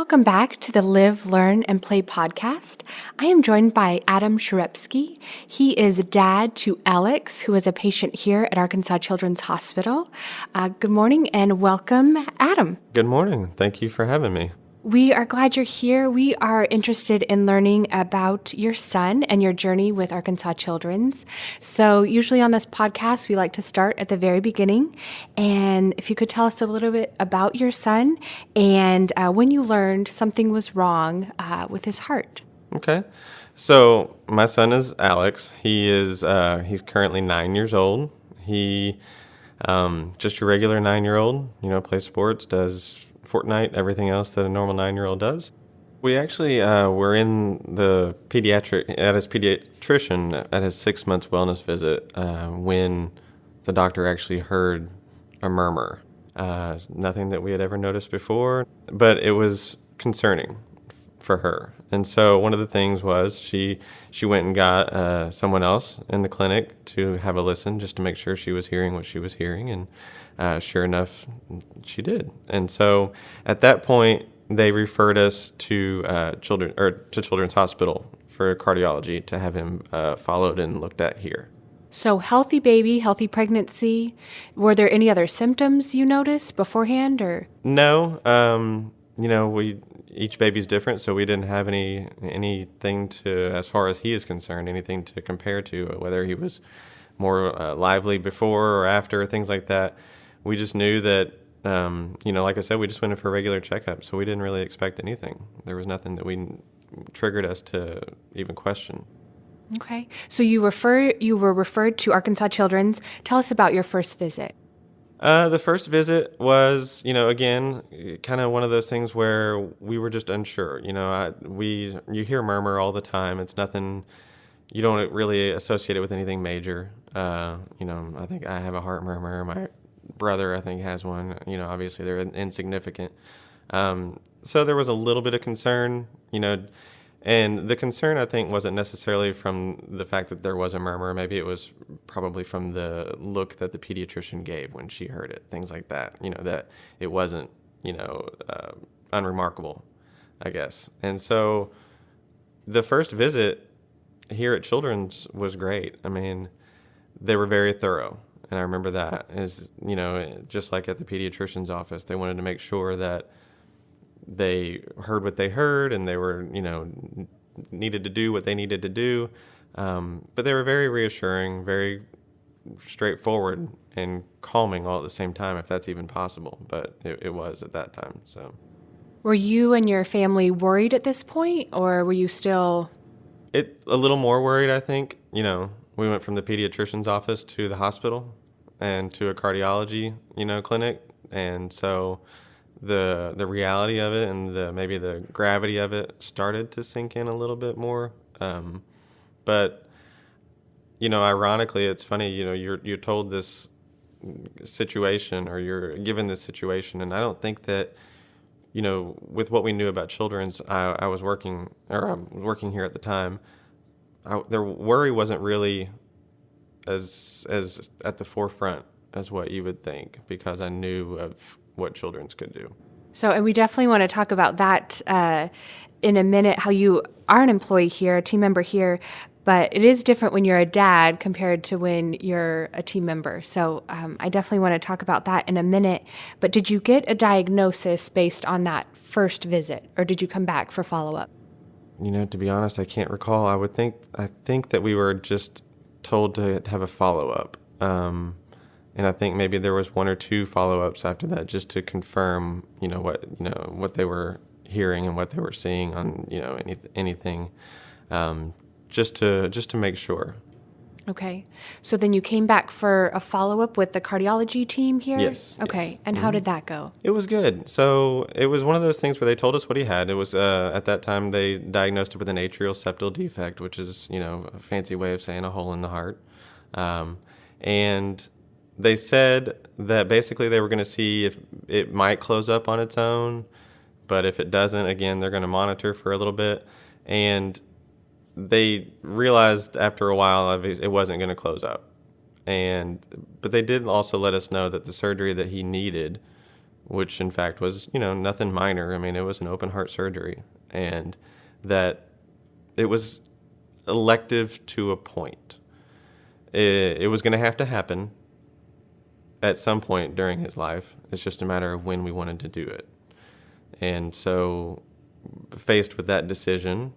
Welcome back to the Live, Learn, and Play podcast. I am joined by Adam Cherepski. He is dad to Alex, who is a patient here at Arkansas Children's Hospital. Good morning and welcome, Adam. Good morning. Thank you for having me. We are glad you're here. We are interested in learning about your son and your journey with Arkansas Children's. So usually on this podcast, we like to start at the very beginning. And if you could tell us a little bit about your son and when you learned something was wrong with his heart. Okay. So my son is Alex. He's currently 9 years old. He just your regular 9-year-old, plays sports, does Fortnite, everything else that a normal 9-year-old does. We actually were in the at his pediatrician at his 6 months wellness visit when the doctor actually heard a murmur. Nothing that we had ever noticed before, but it was concerning for her. And so one of the things was she went and got someone else in the clinic to have a listen just to make sure she was hearing what she was hearing. And sure enough, she did. And so at that point, they referred us to Children's Hospital for cardiology to have him followed and looked at here. So healthy baby, healthy pregnancy. Were there any other symptoms you noticed beforehand or? No. Each baby's different, so we didn't have anything to, as far as he is concerned, anything to compare to, whether he was more lively before or after, things like that. We just knew that, like I said, we just went in for a regular checkup, so we didn't really expect anything. There was nothing that triggered us to even question. Okay. So you were referred to Arkansas Children's. Tell us about your first visit. The first visit was, again, kind of one of those things where we were just unsure. You hear murmur all the time. It's nothing, you don't really associate it with anything major. I think I have a heart murmur. My brother, I think, has one. Obviously they're insignificant. So there was a little bit of concern, and the concern, I think, wasn't necessarily from the fact that there was a murmur. Maybe it was probably from the look that the pediatrician gave when she heard it, things like that, that it wasn't, unremarkable, I guess. And so the first visit here at Children's was great. I mean, they were very thorough. And I remember that is, just like at the pediatrician's office, they wanted to make sure that they heard what they heard and they were, needed to do what they needed to do. But they were very reassuring, very straightforward and calming all at the same time, if that's even possible. But it was at that time. So, were you and your family worried at this point, or were you still? A little more worried, I think. We went from the pediatrician's office to the hospital and to a cardiology, clinic. And so the reality of it and maybe the gravity of it started to sink in a little bit more. But ironically, it's funny, you're told this situation or you're given this situation. And I don't think that, with what we knew about Children's, I was working here at the time. Their worry wasn't really as at the forefront as what you would think, because I knew of what Children's could do. So, and we definitely want to talk about that in a minute, how you are an employee here, a team member here, but it is different when you're a dad compared to when you're a team member. So I definitely want to talk about that in a minute. But did you get a diagnosis based on that first visit, or did you come back for follow-up? To be honest, I can't recall. I think that we were just told to have a follow-up. And I think maybe there was one or two follow-ups after that, just to confirm, what they were hearing and what they were seeing on, anything, just to make sure. Okay. So then you came back for a follow-up with the cardiology team here? Yes. Okay. Yes. And how did that go? It was good. So it was one of those things where they told us what he had. It was, at that time, they diagnosed it with an atrial septal defect, which is, a fancy way of saying a hole in the heart. And they said that basically they were going to see if it might close up on its own, but if it doesn't, again, they're going to monitor for a little bit. And they realized after a while it wasn't going to close up. But they did also let us know that the surgery that he needed which in fact was, nothing minor. I mean, it was an open heart surgery, and that it was elective to a point. It was going to have to happen at some point during his life. It's just a matter of when we wanted to do it. And so, faced with that decision,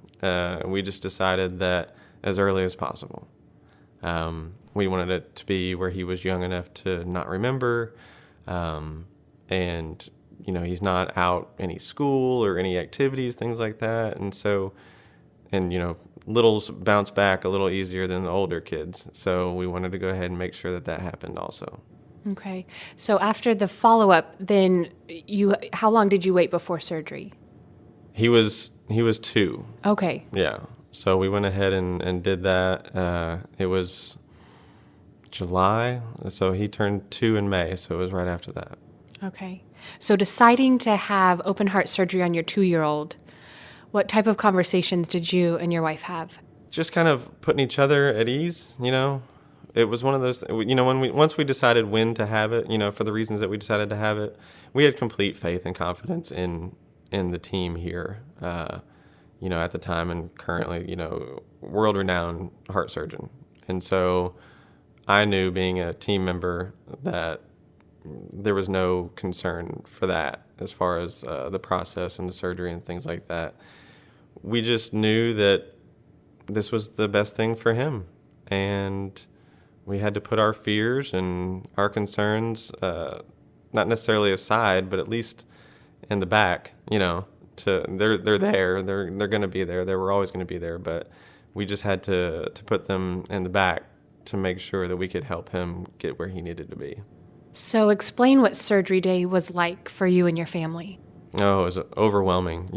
we just decided that as early as possible. We wanted it to be where he was young enough to not remember, and he's not out any school or any activities, things like that. And so, littles bounce back a little easier than the older kids. So we wanted to go ahead and make sure that that happened also. Okay. So after the follow-up, then how long did you wait before surgery? He was 2. Okay. Yeah. So we went ahead and did that. It was July. So he turned 2 in May. So it was right after that. Okay. So deciding to have open heart surgery on your 2-year-old, what type of conversations did you and your wife have? Just kind of putting each other at ease, It was one of those, once we decided when to have it, for the reasons that we decided to have it, we had complete faith and confidence in the team here, at the time and currently, world-renowned heart surgeon. And so I knew, being a team member, that there was no concern for that as far as the process and the surgery and things like that. We just knew that this was the best thing for him, and we had to put our fears and our concerns, not necessarily aside, but at least in the back. They're there. They're going to be there. They were always going to be there, but we just had to put them in the back to make sure that we could help him get where he needed to be. So explain what surgery day was like for you and your family. Oh, it was overwhelming.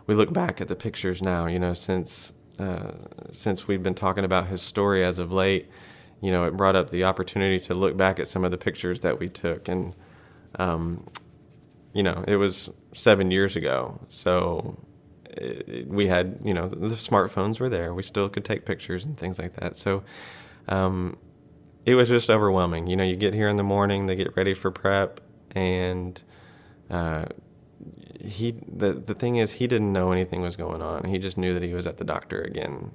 We look back at the pictures now, since we've been talking about his story as of late, it brought up the opportunity to look back at some of the pictures that we took. And, it was 7 years ago. So we had, the smartphones were there. We still could take pictures and things like that. So it was just overwhelming. You get here in the morning, they get ready for prep, and the thing is, he didn't know anything was going on. He just knew that he was at the doctor again,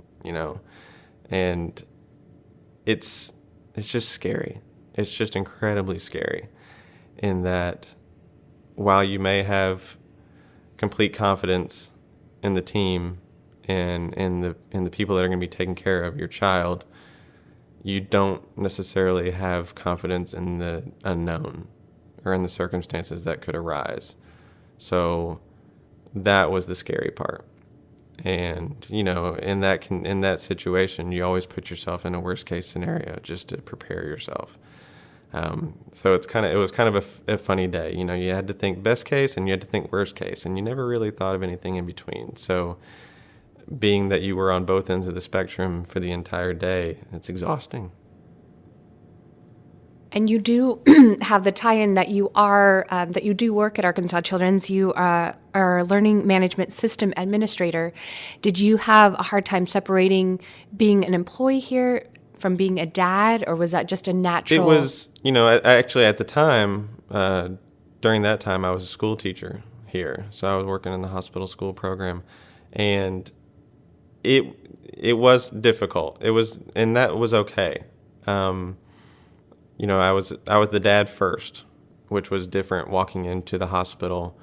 and it's just scary. It's just incredibly scary, in that while you may have complete confidence in the team and in the people that are going to be taking care of your child, you don't necessarily have confidence in the unknown or in the circumstances that could arise. So that was the scary part. And, in that situation, you always put yourself in a worst case scenario just to prepare yourself. So it was kind of a funny day. You had to think best case and you had to think worst case, and you never really thought of anything in between. So being that you were on both ends of the spectrum for the entire day, it's exhausting. And you do have the tie-in that that you do work at Arkansas Children's. You are a learning management system administrator. Did you have a hard time separating being an employee here from being a dad, or was that just a natural? It was, actually at the time, during that time, I was a school teacher here. So I was working in the hospital school program, and it was difficult. And that was okay. I was the dad first, which was different walking into the hospital,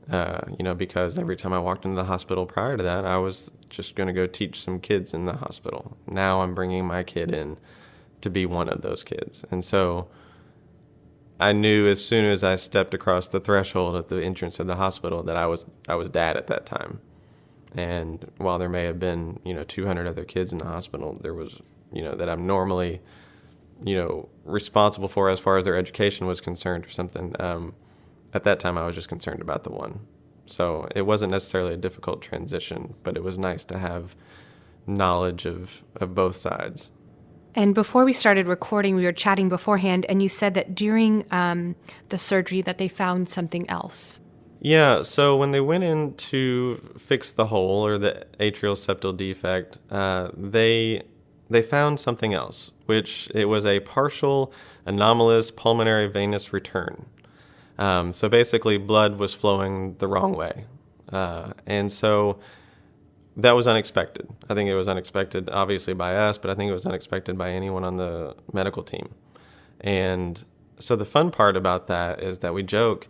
because every time I walked into the hospital prior to that, I was just going to go teach some kids in the hospital. Now I'm bringing my kid in to be one of those kids. And so I knew as soon as I stepped across the threshold at the entrance of the hospital that I was dad at that time. And while there may have been, 200 other kids in the hospital, there was, that I'm normally, responsible for as far as their education was concerned or something. At that time, I was just concerned about the one. So it wasn't necessarily a difficult transition, but it was nice to have knowledge of both sides. And before we started recording, we were chatting beforehand, and you said that during the surgery that they found something else. Yeah, so when they went in to fix the hole or the atrial septal defect, they found something else, which it was a partial anomalous pulmonary venous return. So basically, blood was flowing the wrong way. And so that was unexpected. I think it was unexpected, obviously, by us, but I think it was unexpected by anyone on the medical team. And so the fun part about that is that we joke,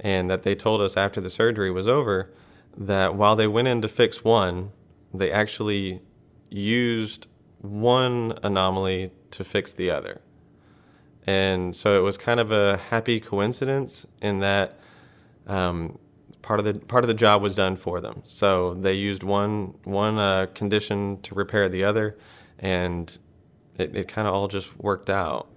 and that they told us after the surgery was over that while they went in to fix one, they actually used one anomaly to fix the other. And so it was kind of a happy coincidence in that part of the job was done for them. So they used one condition to repair the other, and it kind of all just worked out.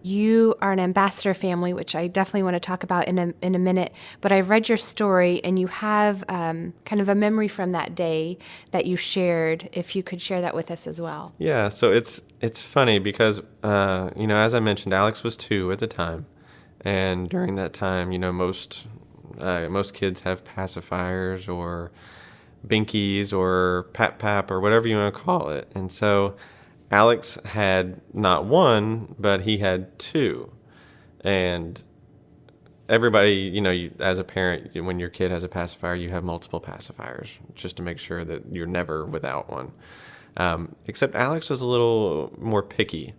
You are an ambassador family, which I definitely want to talk about in a minute. But I've read your story, and you have kind of a memory from that day that you shared. If you could share that with us as well. Yeah, so it's funny because as I mentioned, Alex was 2 at the time, and during that time, most kids have pacifiers or binkies or pap or whatever you want to call it, and so Alex had not one, but he had 2. And everybody, as a parent, when your kid has a pacifier, you have multiple pacifiers just to make sure that you're never without one. Except Alex was a little more picky,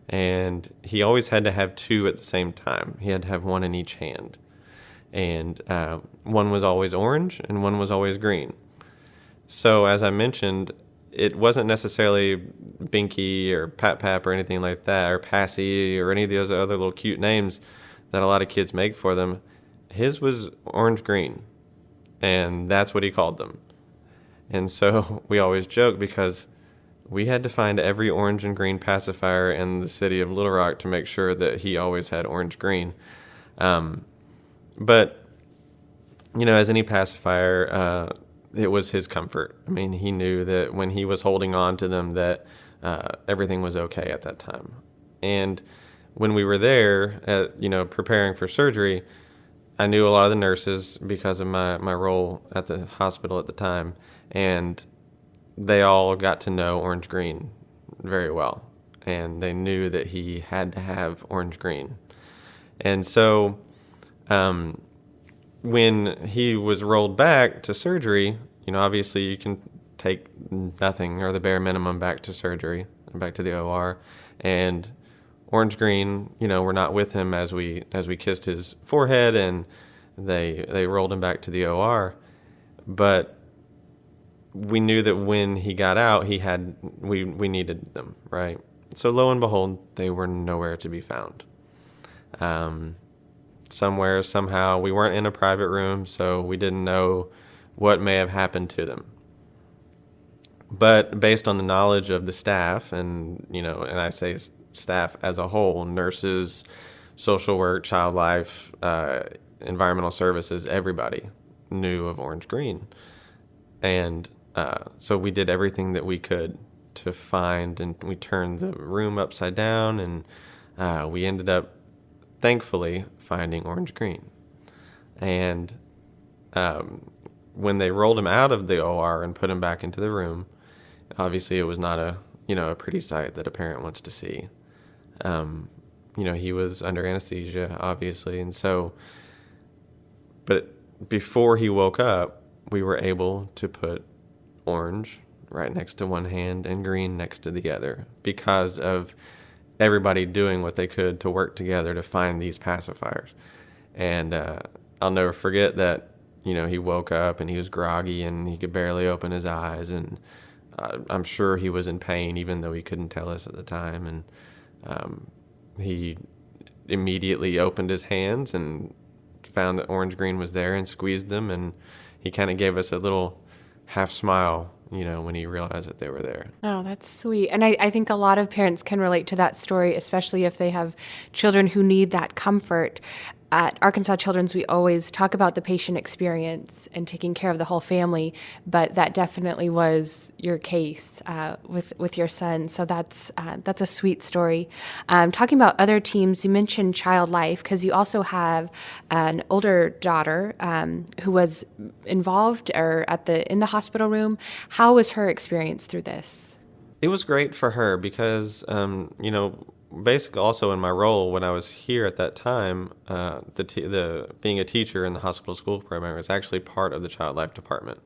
and he always had to have 2 at the same time. He had to have one in each hand. And one was always orange and one was always green. So as I mentioned, it wasn't necessarily Binky or Pap or anything like that, or Passy or any of those other little cute names that a lot of kids make for them. His was orange-green, and that's what he called them. And so we always joke because we had to find every orange and green pacifier in the city of Little Rock to make sure that he always had orange-green. But, as any pacifier, it was his comfort. I mean, he knew that when he was holding on to them that everything was okay at that time. And when we were there, preparing for surgery, I knew a lot of the nurses because of my role at the hospital at the time, and they all got to know Orange Green very well, and they knew that he had to have Orange Green. And so when he was rolled back to surgery, obviously you can take nothing or the bare minimum back to surgery, back to the OR, and Orange Green, were not with him as we kissed his forehead, and they rolled him back to the OR. But we knew that when he got out, we needed them, right? So lo and behold, they were nowhere to be found. Somewhere, somehow, we weren't in a private room, so we didn't know what may have happened to them. But based on the knowledge of the staff, and I say staff as a whole, nurses, social work, child life, environmental services, everybody knew of Orange Green. And so we did everything that we could to find, and we turned the room upside down, and we ended up, thankfully, finding Orange Green. And when they rolled him out of the OR and put him back into the room, obviously it was not a pretty sight that a parent wants to see. He was under anesthesia, obviously, and so, but before he woke up, we were able to put orange right next to one hand and green next to the other because of everybody doing what they could to work together to find these pacifiers. And I'll never forget that, he woke up and he was groggy and he could barely open his eyes, and I'm sure he was in pain even though he couldn't tell us at the time. And he immediately opened his hands and found that Orange Green was there and squeezed them, and he kind of gave us a little half smile, when he realized that they were there. Oh, that's sweet. And I think a lot of parents can relate to that story, especially if they have children who need that comfort. At Arkansas Children's, we always talk about the patient experience and taking care of the whole family, but that definitely was your case with your son. So that's a sweet story. Talking about other teams, you mentioned Child Life because you also have an older daughter who was involved or in the hospital room. How was her experience through this? It was great for her because, basically also in my role when I was here at that time, the being a teacher in the hospital school program was actually part of the child life department.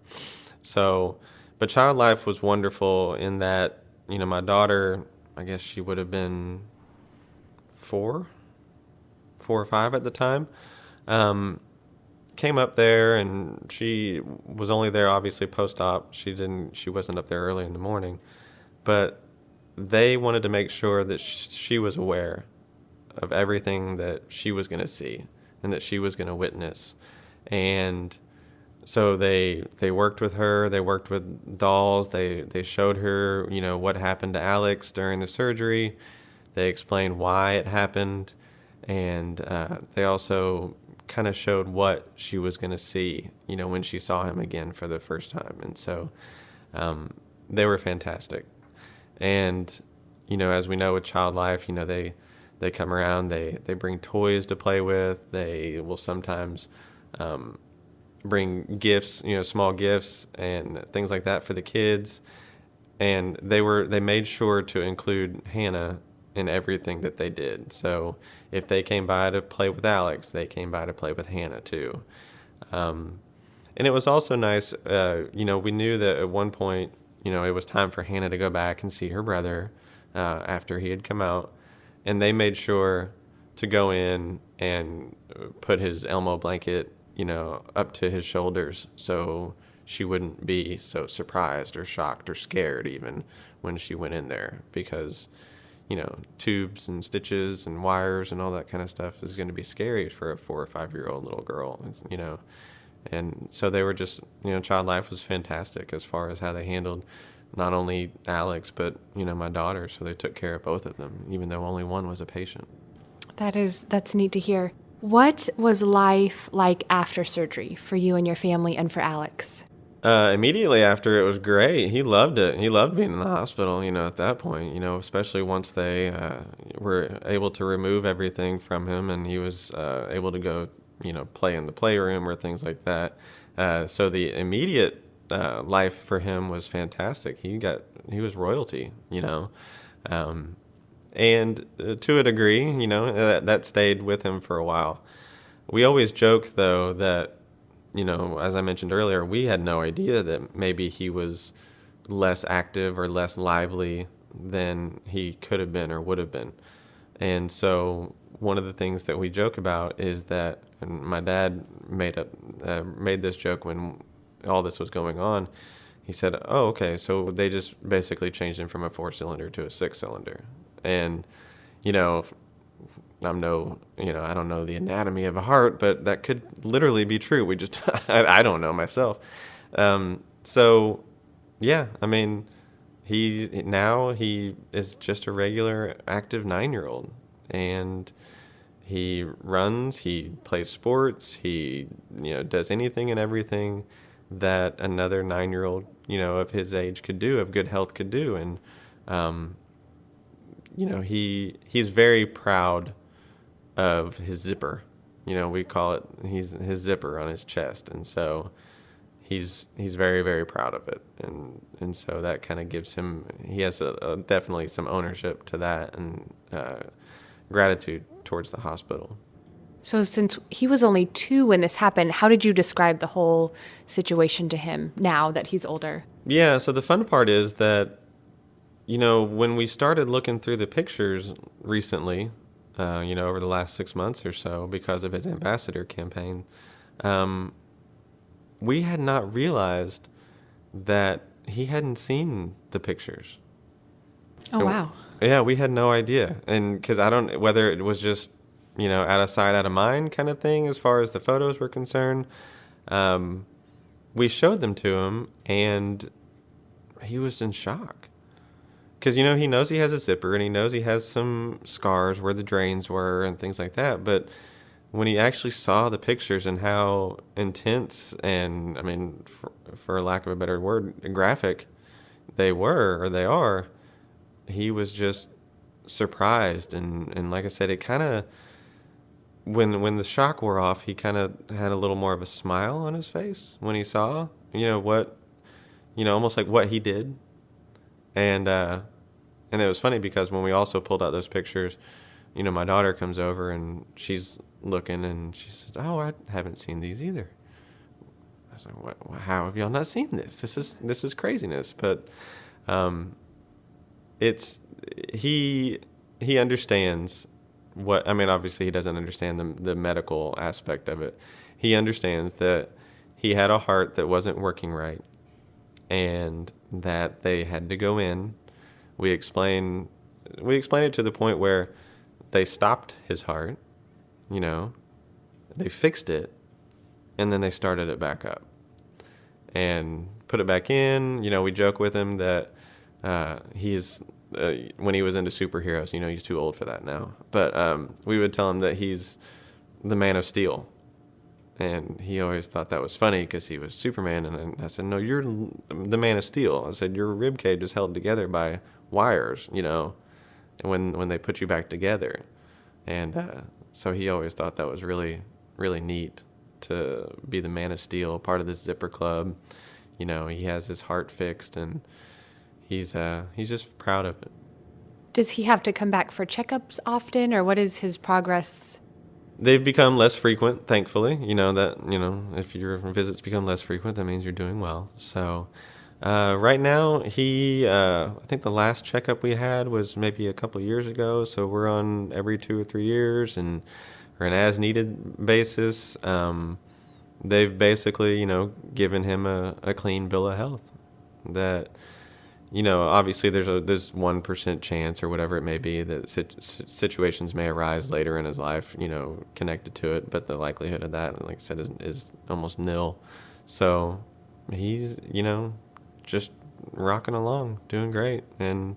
So, but child life was wonderful in that, my daughter, I guess she would have been 4 or 5 at the time, came up there, and she was only there obviously post-op. She wasn't up there early in the morning, but they wanted to make sure that she was aware of everything that she was going to see and that she was going to witness. And so they worked with her. They worked with dolls. They showed her, what happened to Alex during the surgery. They explained why it happened, and they also kind of showed what she was going to see, when she saw him again for the first time. And so they were fantastic. And, as we know with child life, they come around, they bring toys to play with. They will sometimes bring gifts, small gifts and things like that for the kids. And they made sure to include Hannah in everything that they did. So if they came by to play with Alex, they came by to play with Hannah too. And it was also nice, we knew that at one point, it was time for Hannah to go back and see her brother after he had come out. And they made sure to go in and put his Elmo blanket, up to his shoulders so she wouldn't be so surprised or shocked or scared even when she went in there, because tubes and stitches and wires and all that kind of stuff is going to be scary for a 4 or 5-year-old little girl, And so they were just, child life was fantastic as far as how they handled not only Alex, but, my daughter. So they took care of both of them, even though only one was a patient. That's neat to hear. What was life like after surgery for you and your family and for Alex? Immediately after, it was great. He loved it. He loved being in the hospital, at that point, especially once they were able to remove everything from him and he was able to go, play in the playroom or things like that. So the immediate life for him was fantastic. He was royalty, and to a degree, that stayed with him for a while. We always joke, though, that as I mentioned earlier, we had no idea that maybe he was less active or less lively than he could have been or would have been. And so one of the things that we joke about is that, and my dad made this joke when all this was going on. He said, "Oh, okay, so they just basically changed him from a 4-cylinder to a 6-cylinder." And, I don't know the anatomy of a heart, but that could literally be true. We just, I don't know myself. So, yeah, I mean, he is just a regular active 9-year-old, and he runs, he plays sports, he, does anything and everything that another 9-year-old, of his age could do, of good health could do. And, he's very proud of his zipper. We call it his zipper on his chest. And so he's very, very proud of it. And so that kind of gives him, he has definitely some ownership to that and gratitude towards the hospital. So since he was only 2 when this happened, how did you describe the whole situation to him now that he's older? Yeah, so the fun part is that, when we started looking through the pictures recently, over the last 6 months or so, because of his ambassador campaign, we had not realized that he hadn't seen the pictures. Oh, wow. Yeah, we had no idea. And because whether it was just, out of sight, out of mind kind of thing as far as the photos were concerned, we showed them to him and he was in shock. Because, he knows he has a zipper and he knows he has some scars where the drains were and things like that. But when he actually saw the pictures and how intense and, for lack of a better word, graphic they are, he was just surprised. And like I said, it kind of, when the shock wore off, he kind of had a little more of a smile on his face when he saw, almost like what he did. And And it was funny because when we also pulled out those pictures, my daughter comes over and she's looking and she says, "Oh, I haven't seen these either." I was like, "What? How have y'all not seen this? This is craziness." But it's he understands what I mean. Obviously, he doesn't understand the medical aspect of it. He understands that he had a heart that wasn't working right, and that they had to go in. We explained it to the point where they stopped his heart, they fixed it, and then they started it back up and put it back in. We joke with him that he's when he was into superheroes, he's too old for that now. But we would tell him that he's the Man of Steel. And he always thought that was funny because he was Superman. And I said, "No, you're the Man of Steel." I said, "Your rib cage is held together by wires, when they put you back together." And so he always thought that was really, really neat to be the Man of Steel, part of this Zipper Club. He has his heart fixed, and he's just proud of it. Does he have to come back for checkups often, or what is his progress? They've become less frequent, thankfully. If your visits become less frequent, that means you're doing well. So right now, I think the last checkup we had was maybe a couple of years ago. So we're on every 2 or 3 years and or an as-needed basis. They've basically, given him a clean bill of health that, obviously there's 1% chance or whatever it may be that situations may arise later in his life, connected to it. But the likelihood of that, like I said, is almost nil. So he's, just rocking along, doing great. And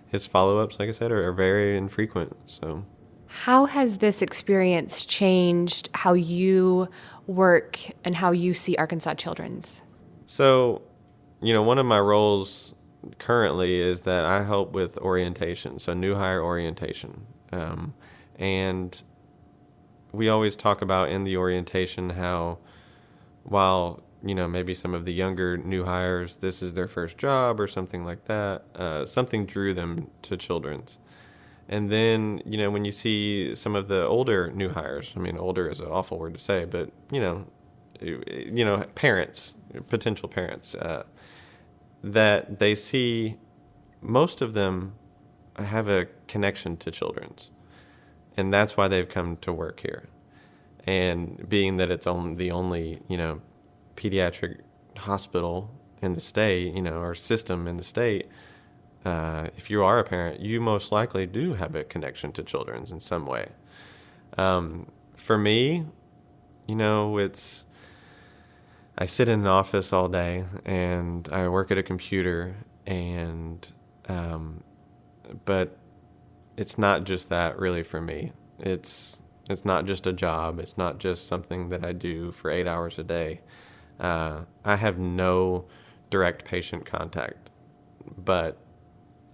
his follow-ups, like I said, are very infrequent. So how has this experience changed how you work and how you see Arkansas Children's? So, one of my roles currently is that I help with orientation, so new hire orientation. And we always talk about in the orientation how while, maybe some of the younger new hires, this is their first job or something like that, something drew them to Children's. And then, when you see some of the older new hires, I mean, older is an awful word to say, but, parents, potential parents, that they see most of them have a connection to Children's. And that's why they've come to work here. And being that it's the only, pediatric hospital in the state, or system in the state, if you are a parent, you most likely do have a connection to Children's in some way. For me, I sit in an office all day and I work at a computer, and but it's not just that really for me. It's not just a job. It's not just something that I do for 8 hours a day. I have no direct patient contact, but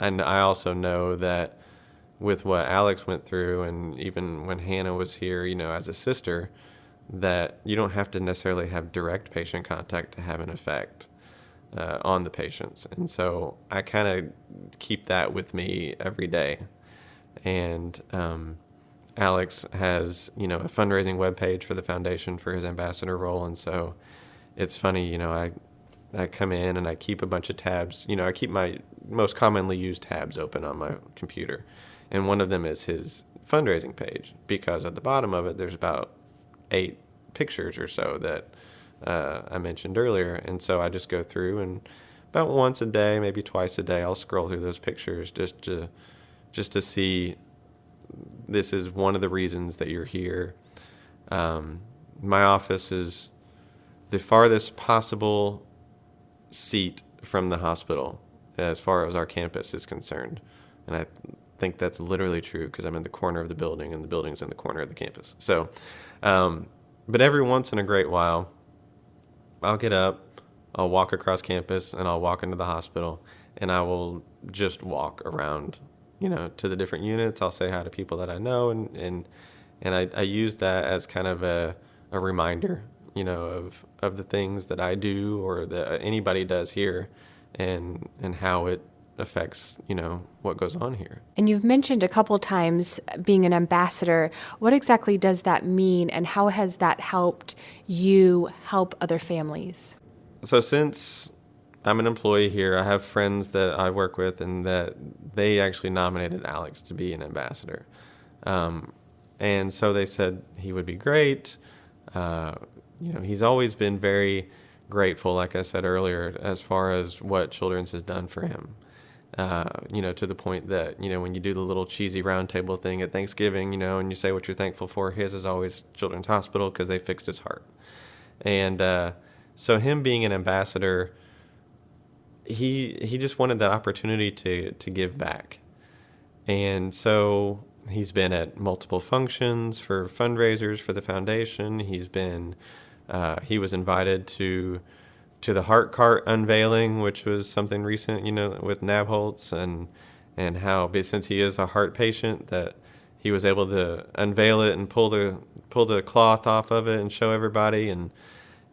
I also know that with what Alex went through, and even when Hannah was here, as a sister, that you don't have to necessarily have direct patient contact to have an effect on the patients. And so I kind of keep that with me every day. And Alex has, a fundraising webpage for the foundation for his ambassador role. And so it's funny, I come in and I keep a bunch of tabs. I keep my most commonly used tabs open on my computer. And one of them is his fundraising page, because at the bottom of it, there's about 8 pictures or so that I mentioned earlier. And so I just go through, and about once a day, maybe twice a day, I'll scroll through those pictures just to see, this is one of the reasons that you're here. My office is the farthest possible seat from the hospital as far as our campus is concerned. And I think that's literally true because I'm in the corner of the building, and the building's in the corner of the campus. So, but every once in a great while, I'll get up, I'll walk across campus, and I'll walk into the hospital, and I will just walk around, to the different units. I'll say hi to people that I know, and I use that as kind of a reminder, of the things that I do or that anybody does here, and how it affects, what goes on here. And you've mentioned a couple times being an ambassador. What exactly does that mean, and how has that helped you help other families? So since I'm an employee here, I have friends that I work with, and that they actually nominated Alex to be an ambassador. And so they said he would be great. He's always been very grateful, like I said earlier, as far as what Children's has done for him. To the point that, when you do the little cheesy round table thing at Thanksgiving, and you say what you're thankful for, his is always Children's Hospital because they fixed his heart. And so him being an ambassador, he just wanted that opportunity to give back. And so he's been at multiple functions for fundraisers for the foundation. He was invited to the heart cart unveiling, which was something recent, with Nabholz, and how, since he is a heart patient, that he was able to unveil it and pull the cloth off of it and show everybody. And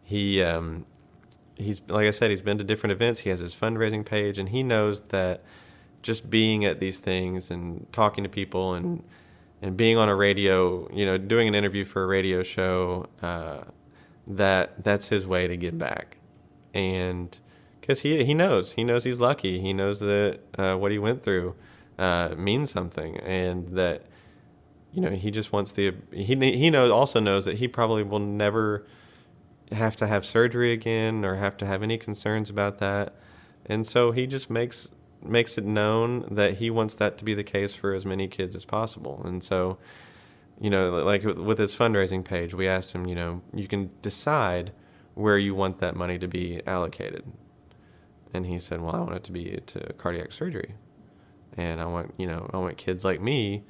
he's, like I said, he's been to different events. He has his fundraising page, and he knows that just being at these things and talking to people and being on a radio, doing an interview for a radio show, that's his way to give back. And because he knows he's lucky. He knows that what he went through means something, and that he just wants also knows that he probably will never have to have surgery again or have to have any concerns about that. And so he just makes it known that he wants that to be the case for as many kids as possible. And so, like with his fundraising page, we asked him, you can decide where you want that money to be allocated. And he said, well, I want it to be to cardiac surgery. And I want kids like me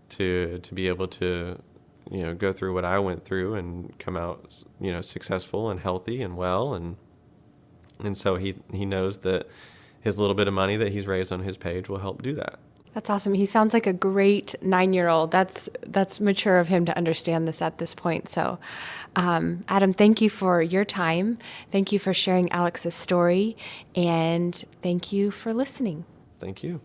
to be able to, go through what I went through and come out, successful and healthy and well. And so he knows that his little bit of money that he's raised on his page will help do that. That's awesome. He sounds like a great 9-year-old. That's mature of him to understand this at this point. So, Adam, thank you for your time. Thank you for sharing Alex's story, and thank you for listening. Thank you.